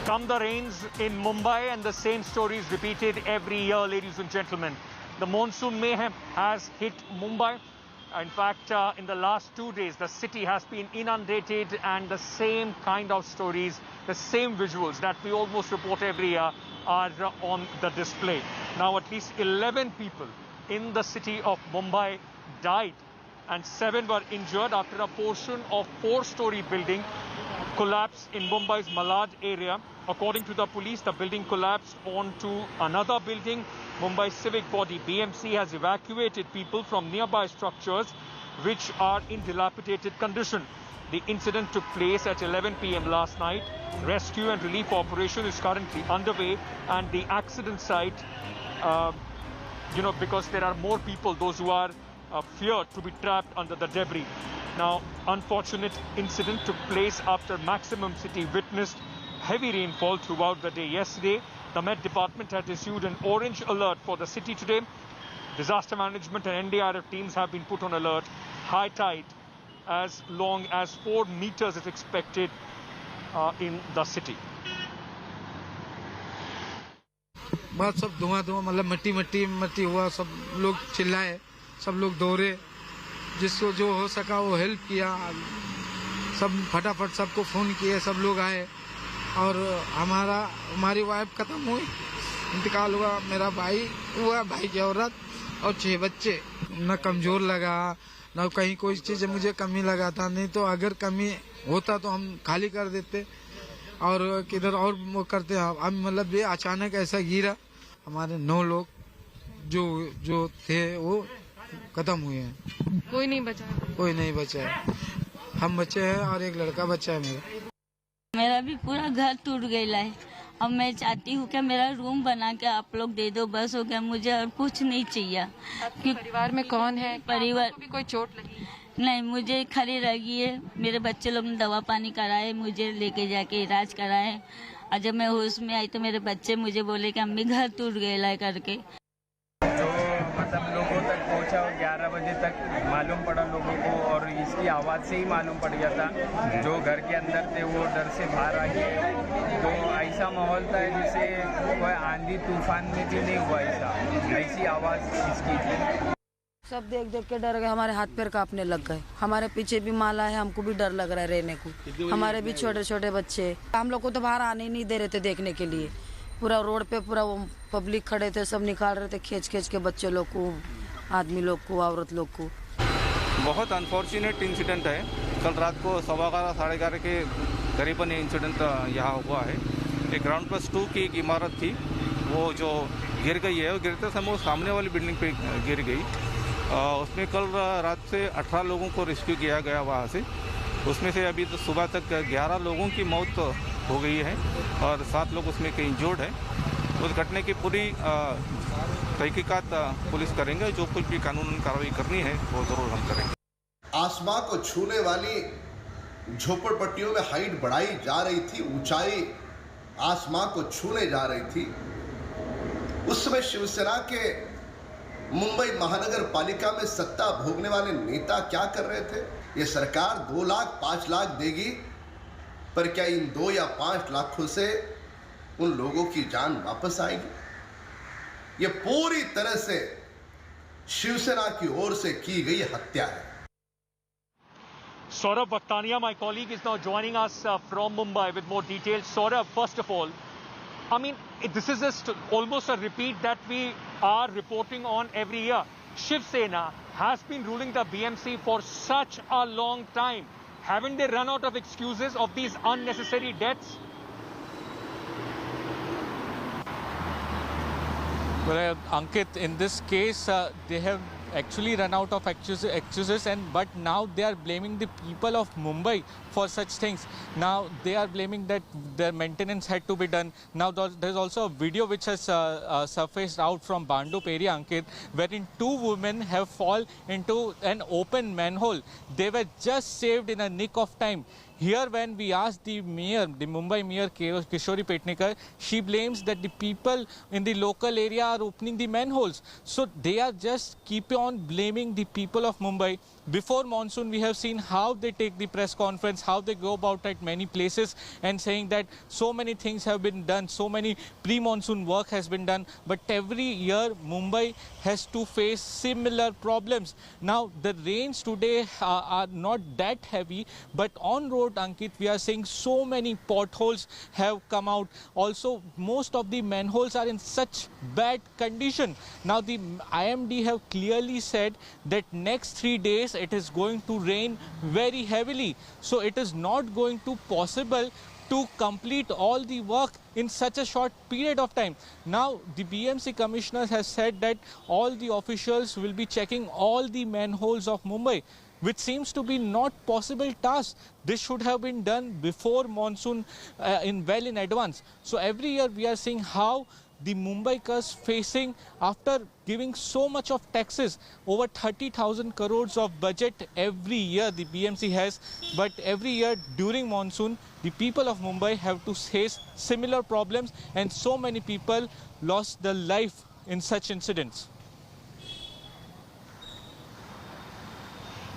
Come the rains in Mumbai, and the same story is repeated every year, ladies and gentlemen. The monsoon mayhem has hit Mumbai. In fact, in the last 2 days, the city has been inundated, and the same kind of stories, the same visuals that we almost report every year are on the display. Now, at least 11 people in the city of Mumbai died, and 7 were injured after a portion of 4-story building collapsed in Mumbai's Malad area. According to the police, the building collapsed onto another building. Mumbai civic body BMC has evacuated people from nearby structures which are in dilapidated condition. The incident took place at 11 p.m. last night. Rescue and relief operation is currently underway, and the accident site, because there are more people, those who are feared to be trapped under the debris. Now, unfortunate incident took place after Maximum City witnessed heavy rainfall throughout the day yesterday. The Met Department had issued an orange alert for the city today. Disaster management and NDRF teams have been put on alert. High tide as long as 4 meters is expected in the city. बस सब धुआं मतलब मट्टी हुआ, सब लोग चिल्लाए, सब लोग दौड़े, जिसको जो हो सका वो हेल्प किया, सब फटाफट सबको फोन किए, सब लोग आए, और हमारी वाइफ खत्म हुई, इंतकाल हुआ, मेरा भाई हुआ, भाई की औरत और 6 बच्चे। न कमजोर लगा, न कहीं कोई चीज मुझे कमी लगा था, नहीं तो अगर कमी होता तो हम खाली कर देते और किधर और वो करते। अब मतलब ये अचानक ऐसा गिरा, हमारे 9 लोग जो थे वो खत्म हुए हैं। कोई नहीं बचा है। हम बच्चे हैं और एक लड़का बच्चा है मेरा भी पूरा घर टूट गया है। अब मैं चाहती हूँ कि मेरा रूम बना के आप लोग दे दो, बस हो गया, मुझे और कुछ नहीं चाहिए। परिवार में कौन है? परिवार भी कोई चोट लगी? नहीं, मुझे खड़ी लगी है। मेरे बच्चे लोग ने दवा पानी कराए, मुझे लेके जाके इलाज कराए, और जब मैं होश में आई तो मेरे बच्चे मुझे बोले कि अम्मी घर टूट गया करके। जो मतलब लोगों तक पहुंचा, 11 बजे तक मालूम पड़ा लोगों को, और इसकी आवाज़ से ही मालूम पड़ गया था। जो घर के अंदर थे वो डर से बाहर आ गए। तो ऐसा माहौल था जैसे कोई आंधी तूफान में भी नहीं हुआ, ऐसी आवाज़ इसकी थी। सब देख के डर गए, हमारे हाथ पैर कांपने लग गए। हमारे पीछे भी माला है, हमको भी डर लग रहा है रहने को। हमारे भी छोटे छोटे बच्चे, हम लोग को तो बाहर आने ही नहीं दे रहे थे देखने के लिए। पूरा रोड पे पूरा वो पब्लिक खड़े थे, सब निकाल रहे थे खींच के बच्चे लोग को, आदमी लोग को, औरत लोग को। बहुत अनफॉर्चुनेट इंसिडेंट है। कल रात को 11:15 साढ़े 11 के करीबन ये इंसिडेंट यहाँ हुआ है। एक ग्राउंड प्लस 2 की एक इमारत थी, वो जो गिर गई है, वो गिरते समय वो सामने वाली बिल्डिंग पे गिर गई। उसमें कल रात से 18 लोगों को रेस्क्यू किया गया वहाँ से। उसमें से अभी तो सुबह तक 11 लोगों की मौत हो गई है और 7 लोग उसमें कहीं इंजर्ड है। उस घटना की पूरी तहकीकात पुलिस करेंगे। जो कुछ भी कानूनी कार्रवाई करनी है वो ज़रूर हम करेंगे। आसमां को छूने वाली झोपड़पट्टियों में हाइट बढ़ाई जा रही थी, ऊंचाई आसमां को छूने जा रही थी। उस समय शिवसेना के मुंबई महानगर पालिका में सत्ता भोगने वाले नेता क्या कर रहे थे? ये सरकार 2 लाख 5 लाख देगी, पर क्या इन 2 या 5 लाखों से उन लोगों की जान वापस आएगी? ये पूरी तरह से शिवसेना की ओर से की गई हत्या है। Saurabh Bhaktania, my colleague, is now joining us from Mumbai with more details. Saurabh, first of all, I mean, this is just almost a repeat that we are reporting on every year. Shiv Sena has been ruling the BMC for such a long time. Haven't they run out of excuses of these unnecessary deaths? Well, Ankit, in this case, they have actually run out of excuses, but now they are blaming the people of Mumbai for such things. Now they are blaming that their maintenance had to be done. Now there's also a video which has surfaced out from Bandup area, Ankit, wherein 2 women have fallen into an open manhole. They were just saved in a nick of time. here when we asked the mayor, the Mumbai mayor Kishori Petnikar, she blames that the people in the local area are opening the manholes. So they are just keep on blaming the people of Mumbai. Before monsoon, we have seen how they take the press conference, how they go about at many places and saying that so many things have been done, so many pre-monsoon work has been done. But every year, Mumbai has to face similar problems. Now, the rains today are not that heavy, but on road, Ankit, we are seeing so many potholes have come out. Also, most of the manholes are in such bad condition. Now, the IMD have clearly said that next 3 days, it is going to rain very heavily. So it is not going to possible to complete all the work in such a short period of time. Now, the BMC commissioner has said that all the officials will be checking all the manholes of Mumbai, which seems to be not possible task. This should have been done before monsoon well in advance. So every year we are seeing how the Mumbaikars facing, after giving so much of taxes, over 30,000 crores of budget every year the BMC has, but every year during monsoon, the people of Mumbai have to face similar problems, and so many people lost their life in such incidents.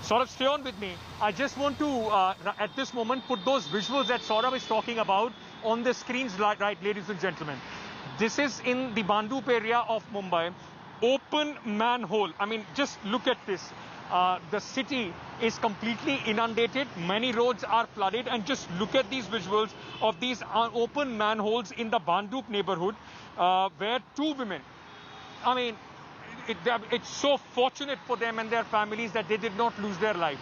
Saurabh, stay on with me. I just want to, at this moment, put those visuals that Saurabh is talking about on the screens, right, ladies and gentlemen. This is in the Bhandup area of Mumbai. Open manhole. I mean, just look at this. The city is completely inundated. Many roads are flooded. And just look at these visuals of these open manholes in the Bhandup neighborhood, where 2 women, I mean, it's so fortunate for them and their families that they did not lose their life.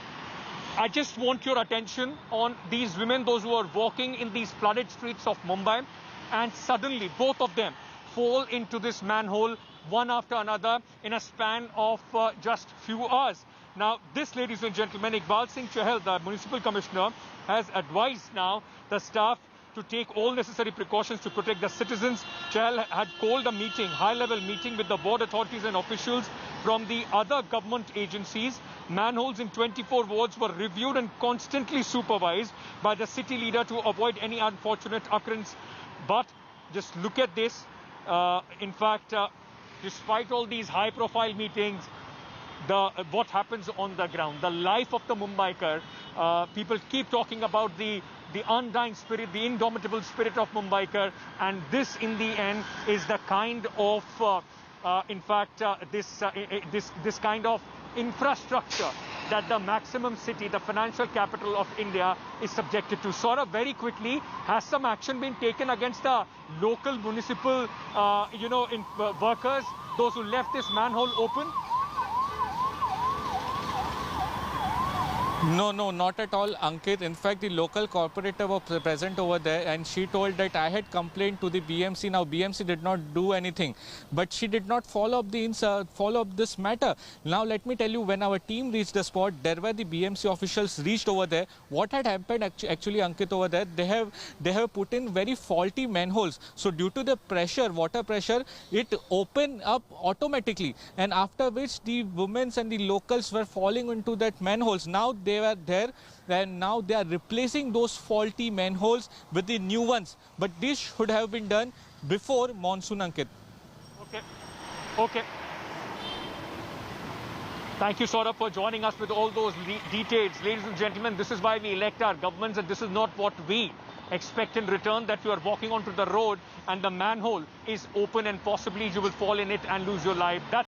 I just want your attention on these women, those who are walking in these flooded streets of Mumbai, and suddenly both of them fall into this manhole, one after another, in a span of just few hours. Now, this, ladies and gentlemen, Iqbal Singh Chahal, the municipal commissioner, has advised now the staff to take all necessary precautions to protect the citizens. Chahal had called a meeting, high-level meeting with the board authorities and officials from the other government agencies. Manholes in 24 wards were reviewed and constantly supervised by the city leader to avoid any unfortunate occurrence. But just look at this. In fact, despite all these high-profile meetings, what happens on the ground, the life of the Mumbaikar, people keep talking about the undying spirit, the indomitable spirit of Mumbaikar, and this, in the end, is the kind of, this kind of infrastructure that the maximum city, the financial capital of India, is subjected to. Saurabh, very quickly, has some action been taken against the local municipal, workers, those who left this manhole open? No, not at all, Ankit. In fact, the local corporator was present over there, and she told that I had complained to the BMC. Now, BMC did not do anything, but she did not follow up this matter. Now, let me tell you, when our team reached the spot, there were the BMC officials reached over there. What had happened actually, Ankit, over there, they have put in very faulty manholes. So, due to the pressure, water pressure, it opened up automatically, and after which the women and the locals were falling into that manholes. Now, they were there, and now they are replacing those faulty manholes with the new ones. But this should have been done before monsoon, Ankit. Okay. Thank you, Saurabh, for joining us with all those details. Ladies and gentlemen, this is why we elect our governments, and this is not what we expect in return, that you are walking onto the road and the manhole is open and possibly you will fall in it and lose your life. That's